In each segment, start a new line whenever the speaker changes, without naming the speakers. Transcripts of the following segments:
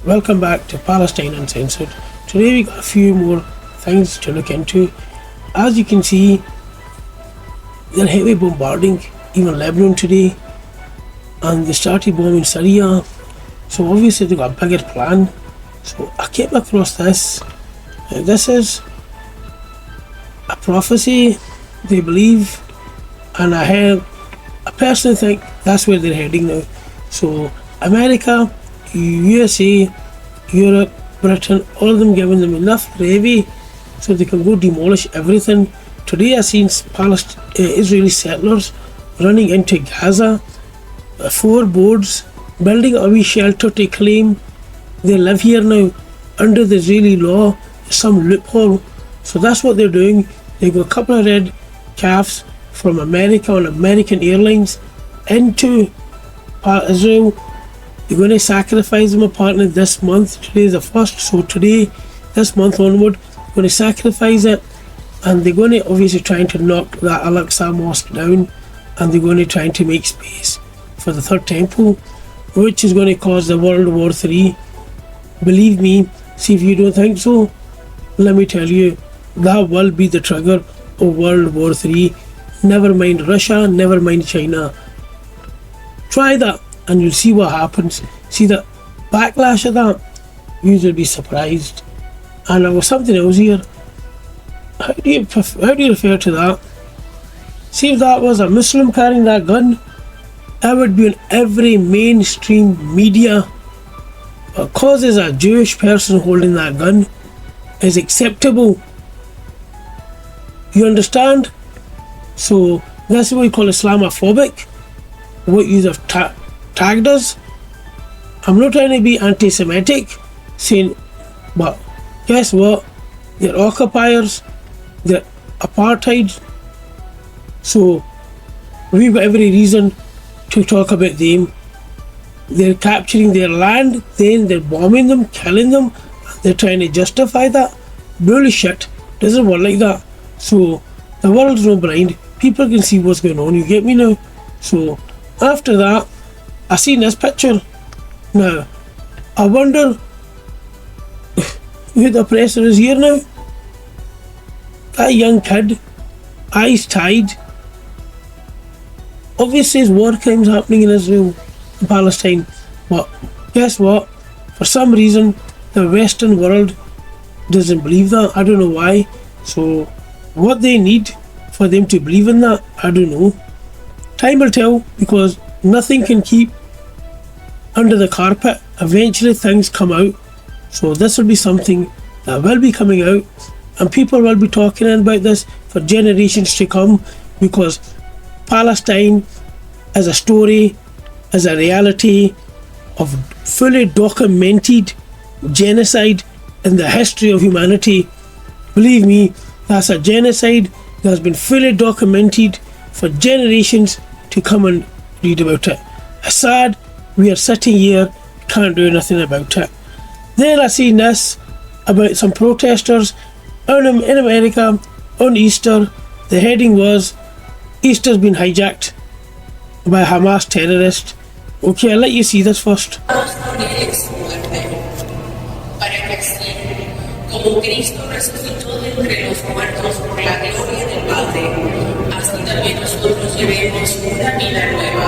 Welcome back to Palestine Uncensored. Today we got a few more things to look into. As you can see, they're heavy bombarding even Lebanon today, and they started bombing Syria. So obviously they got a bigger plan. So I came across this. This is a prophecy, they believe, and I personally think that's where they're heading now. So America, USA, Europe, Britain, all of them giving them enough gravy so they can go demolish everything. Today I seen Israeli settlers running into Gaza, 4 boards, building a wee shelter to claim they live here now under the Israeli law, some loophole. So that's what they're doing. They got a couple of red calves from America on American Airlines into Israel. They're going to sacrifice them apparently this month. Today is the 1st, so today, this month onward, they're going to sacrifice it, and they're going to obviously trying to knock that Al-Aqsa mosque down, and they're going to trying to make space for the third temple, which is going to cause the World War III. Believe me, see if you don't think so, let me tell you, that will be the trigger of World War III. Never mind Russia, never mind China. Try that and you'll see what happens. See the backlash of that, you will be surprised. And there was something else here. How do you refer to that? See, if that was a Muslim carrying that gun, that would be on every mainstream media. Because there's a Jewish person holding that gun is acceptable. You understand? So that's what we call Islamophobic. What you have tagged us. I'm not trying to be anti-Semitic, saying, but guess what? They're occupiers, they're apartheid. So we've got every reason to talk about them. They're capturing their land, then they're bombing them, killing them. They're trying to justify that. Bullshit. Doesn't work like that. So the world's not blind. People can see what's going on. You get me now? So after that, I seen this picture. Now, I wonder who the oppressor is here now. That young kid, eyes tied. Obviously, there's war crimes happening in Israel and Palestine. But guess what? For some reason, the Western world doesn't believe that. I don't know why. So, what they need for them to believe in that, I don't know. Time will tell, because nothing can keep under the carpet. Eventually things come out. So this will be something that will be coming out, and people will be talking about this for generations to come, because Palestine is a story, is a reality of fully documented genocide in the history of humanity. Believe me, that's a genocide that has been fully documented for generations to come and read about it. It's sad we are sitting here, can't do nothing about it. Then I seen this about some protesters in America on Easter. The heading was, Easter's been hijacked by Hamas terrorists. Okay, I'll let you see this first.
Como Cristo resucitó de entre los muertos por la gloria del Padre, así también nosotros llevemos una vida nueva.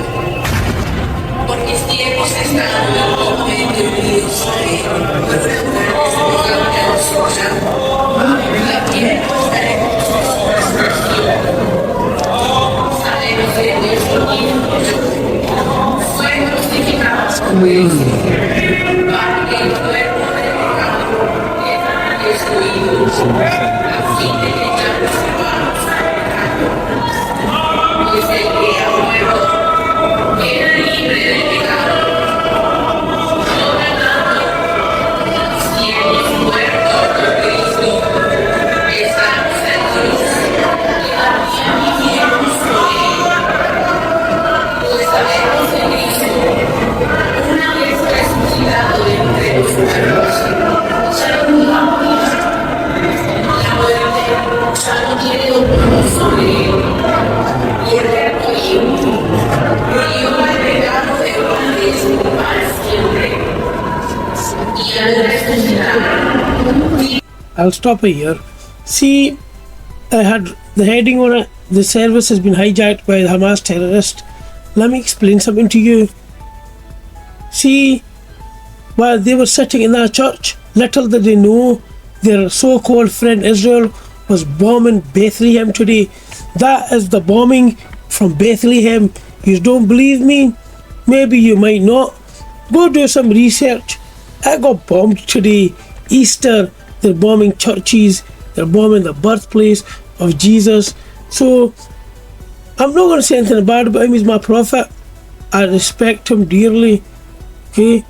Porque si hemos estado totalmente unidos a Él, una muerte sola, también estaremos nosotros. Sabemos que nuestro Hijo fue crucificado con Cristo, para que el cuerpo del pecado a fin de que ya no sepamos pecado, pues el que ha muerto era libre del pecado. Por lo tanto, si hemos muerto con Cristo, estamos en Dios y también vivimos con Él. Pues sabemos que Cristo, una vez resucitado de entre los muertos, ya no la muerte ya no tiene dominio sobre él, y el cuerpo
I'll stop here. See, I had the heading on it, the service has been hijacked by the Hamas terrorists. Let me explain something to you. See, while they were sitting in that church, little did they know their so-called friend Israel was bombing Bethlehem today. That is the bombing from Bethlehem. You don't believe me? Maybe you might not. Go do some research. I got bombed today. Easter, they're bombing churches. They're bombing the birthplace of Jesus. So, I'm not going to say anything bad about him. He's my prophet. I respect him dearly. Okay?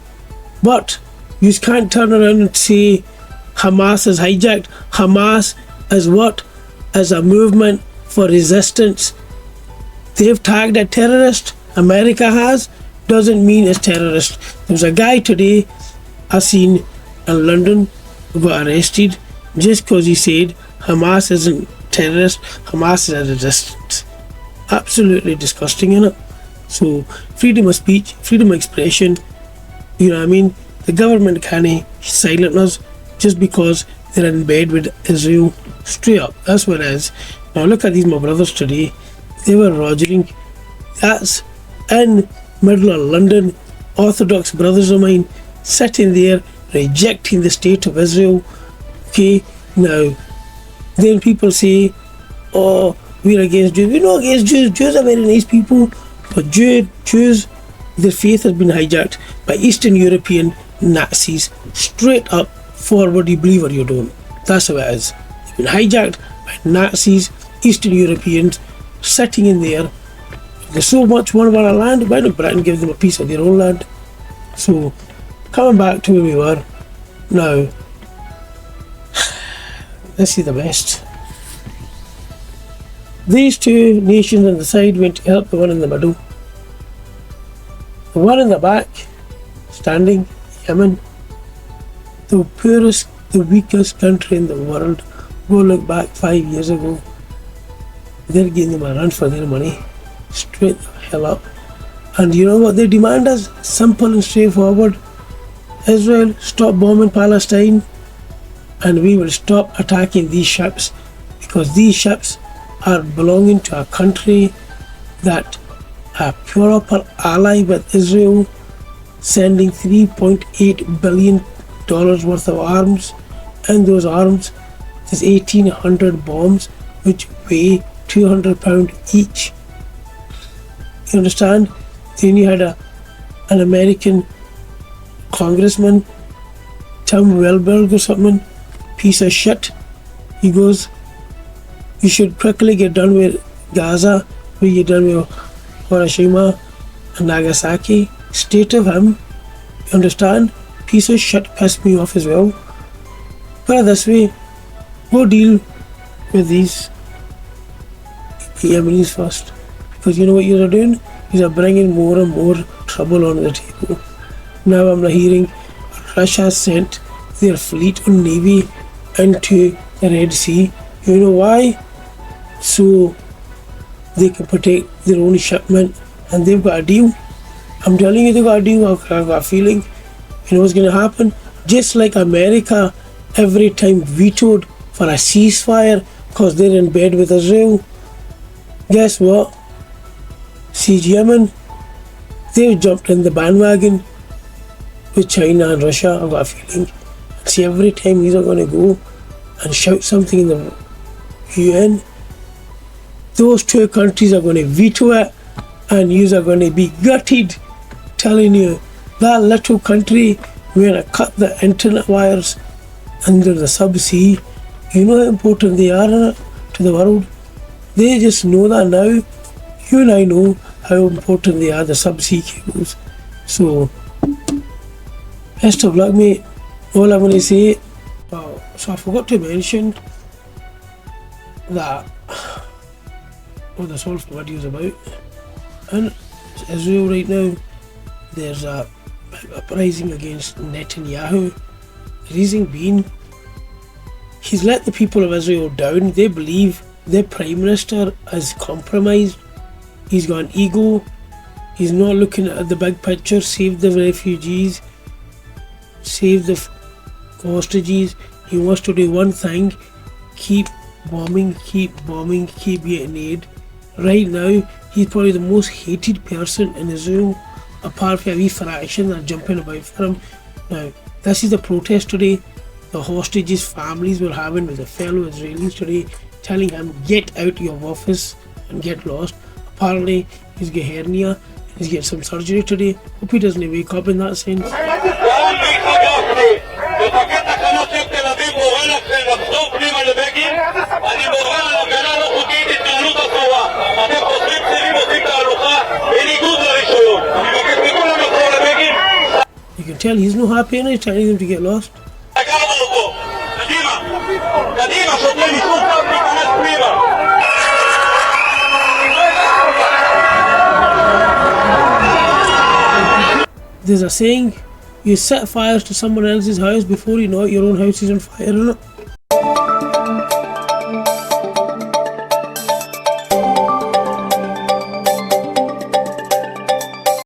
But you can't turn around and say Hamas is hijacked. Hamas is what? As a movement for resistance. They've tagged a terrorist. America has. Doesn't mean it's terrorist. There was a guy today I seen in London who got arrested just because he said Hamas isn't terrorist. Hamas is a resistance. Absolutely disgusting, innit? So freedom of speech, freedom of expression. You know what I mean? The government can't silence us just because they're in bed with Israel. Straight up, that's what it is. Now look at these my brothers today. They were rogering. That's in middle of London. Orthodox brothers of mine sitting there rejecting the state of Israel. Okay, now then people say, oh, we're against Jews. We're not against Jews. Jews are very nice people. But Jews, their faith has been hijacked by Eastern European Nazis. Straight up forward, you believe or you don't. That's how it is. They've been hijacked by Nazis, Eastern Europeans, sitting in there. There's so much one of our land. Why don't Britain give them a piece of their own land? So, coming back to where we were, now, let's see the best. These two nations on the side went to help the one in the middle. The one in the back, standing, Yemen, the poorest, the weakest country in the world. Go look back 5 years ago. They're giving them a run for their money. Straight the hell up. And you know what their demand is? Simple and straightforward. Israel, stop bombing Palestine and we will stop attacking these ships, because these ships are belonging to a country that a proper ally with Israel, sending $3.8 billion worth of arms. And those arms, there's 1,800 bombs which weigh 200 pounds each. You understand? Then you had an American congressman, Tom Welberg or something, piece of shit. He goes, you should quickly get done with Gaza, we get done with Hiroshima and Nagasaki. State of him, you understand? Piece of shit, pissed me off as well. Put it this way, go deal with these Yemenis first. Because you know what you're doing? You're bringing more and more trouble on the table. Now I'm hearing Russia sent their fleet and navy into the Red Sea. You know why? So they can protect their own shipment, and they've got a deal. I'm telling you, they've got a deal. I've got a feeling. You know what's going to happen? Just like America every time vetoed for a ceasefire because they're in bed with Israel. Guess what? See, Yemen, they've jumped in the bandwagon with China and Russia. I've got a feeling. See, every time these are going to go and shout something in the UN, those two countries are going to veto it, and you are going to be gutted. Telling you, that little country, we're going to cut the internet wires under the subsea. You know how important they are to the world. They just know that now. You and I know how important they are, the subsea cables. So, best of luck, mate. All I'm going to say. So I forgot to mention that what this whole video is about. In Israel right now, there's a uprising against Netanyahu. The reason being, he's let the people of Israel down. They believe their prime minister is compromised. He's got an ego. He's not looking at the big picture. Save the refugees, save the hostages, He wants to do one thing: keep bombing, keep getting aid. Right now, he's probably the most hated person in Israel, apart from a wee fraction that are jumping about for him. Now, this is the protest today. The hostages' families were having with the fellow Israelis today, telling him, get out of office and get lost. Apparently, he's got hernia, he's getting some surgery today. Hope he doesn't wake up in that sense. You can tell he's no happy and he's telling them to get lost. There's a saying, you set fires to someone else's house before you know it, your own house is on fire, isn't it?